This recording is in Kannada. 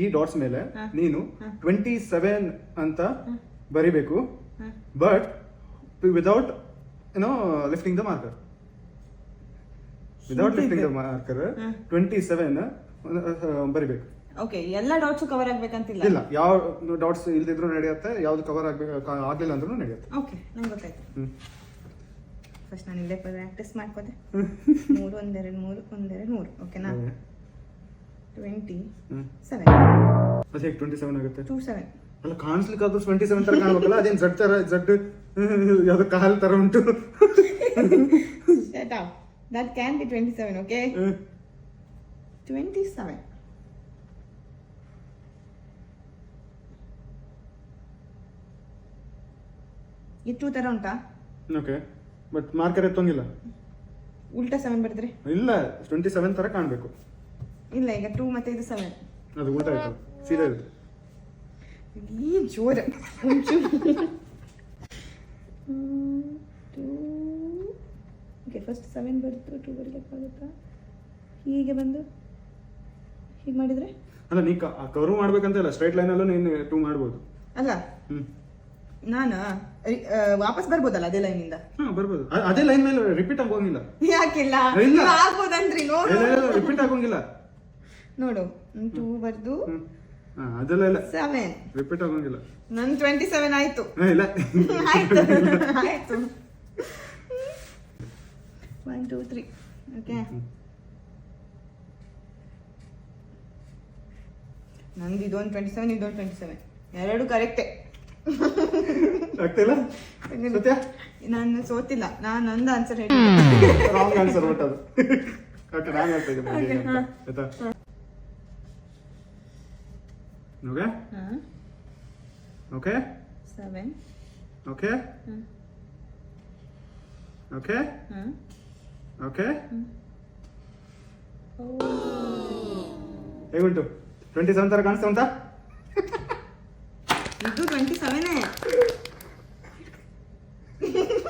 ಈ ಡಾಟ್ಸ್ ಮೇಲೆ ನೀನು 27 ಅಂತ ಬರಿಬೇಕು, but without lifting the marker. Without lifting the marker 27 ಬರಿಬೇಕು. ಓಕೆ, ಎಲ್ಲ ಡಾಟ್ಸ್ ಕವರ್ ಆಗ್ಬೇಕಂತಿಲ್ಲ. ಇಲ್ಲ, ಯಾವ ಡಾಟ್ಸ್ ಇಲ್ದಿದ್ರು ನಡೆಯುತ್ತೆ, ಯಾವ್ದು ಕವರ್ ಆಗ್ಲಿಲ್ಲ ಅಂದ್ರೂ ನಡೆಯುತ್ತೆ. ಓಕೆ, ನಂಗೆ ಗೊತ್ತಾಯ್ತು. ಫಸ್ಟ್ ನಾನು ಇಲ್ಲೇ ಪ್ರಾಕ್ಟೀಸ್ ಮಾಡ್ಕೋದೆ. 3 1 2 3 1 2 3. ಓಕೆನಾ? 27. ಅದು ಹೇಗೆ 27 ಆಗುತ್ತೆ? 27 ಅಲ್ಲ, ಕಾಣಿಸ್ಲಿಕ್ಕೆ ಅದು 27 ತರ ಕಾಣ್ಬೇಕಲ್ಲ. ಅದೇನು ಝಡ್ ತರ, ಝಡ್ ಯಾವ್ದು ಕಾಲ್ ತರ ಉಂಟು. Shut up. That can be 27, okay? 27. ಇದು 2 ತರ ಉಂಟಾ? ಓಕೆ, ಬಟ್ ಮಾರ್ಕರ್ ಎತ್ತೋಂಗಿಲ್ಲ. ಉಲ್ಟಾ 7 ಬರೆದ್ರೆ ಇಲ್ಲ, 27 ತರ ಕಾಣ್ಬೇಕು. ಇಲ್ಲ, ಈಗ 2 ಮತ್ತೆ ಇದು 7. ಅದು ಉಲ್ಟಾ ಆಯ್ತು, ಸೀದಾ ಇರುತ್ತೆ. ಈ ಜೋರ ಓಕೆ, ಫಸ್ಟ್ 7 ಬರ್ತು, 2 ಬರಲಿಕ್ಕಾಗುತ್ತಾ? ಹೀಗೆ ಬಂದು ಹೀಗೆ ಮಾಡಿದ್ರೆ ಅಲ್ಲ, ನೀ ಕರ್ವ್ ಮಾಡ್ಬೇಕಂತ ಇಲ್ಲ, ಸ್ಟ್ರೈಟ್ ಲೈನ್ ಅಲ್ಲೂ ನೀನು 2 ಮಾಡ್ಬೋದು. ಅಲ್ಲ, ನಾನು ವಾಪಸ್ ಬರ್ಬೋದಲ್ಲ ಅದೇ ಲೈನ್ ಇಂದ? ಬರ್ಬೋದು. ಅದೇ ಲೈನ್ ಮೇಲೆ ರಿಪೀಟ್ ಆಗೋಂಗಿಲ್ಲ. ಯಾಕಿಲ್ಲ? ಆಗ್ಬೋದನ್ರಿ, ನೋಡು. ರಿಪೀಟ್ ಆಗೋಂಗಿಲ್ಲ. ನೋಡು, 2 ಬರ್ದು ಅದೆಲ್ಲ ಇಲ್ಲ, 7 ರಿಪೀಟ್ ಆಗೋಂಗಿಲ್ಲ. ನನ್ 27 ಆಯ್ತು. ಇಲ್ಲ, ಆಯ್ತು ಆಯ್ತು. 1 2 3. ಓಕೆ, ನಂದು ಇದೊಂದು 27, ಇದೊಂದು 27, ಎರಡು ಕರೆಕ್ಟೇ. ಆಗ್ತಿಲ್ಲ? ಸತ್ಯ? ನಾನು ಸೋತಿಲ್ಲ, ನಾನು ನಂದು ಆನ್ಸರ್ ಹೇಳಿ. ರಾಂಗ್ ಆನ್ಸರ್ ಬಟ್ ಅದು. ಓಕೆ, ರಾಂಗ್ ಆನ್ಸರ್ ಇದೆ. ಆಯ್ತಾ? Okay okay 7. Okay okay okay ಹೇಗುಂಟು? 27 ತರ ಕಾಣಿಸ್ತಾ ಉಂಟಾ? ಇದು 27.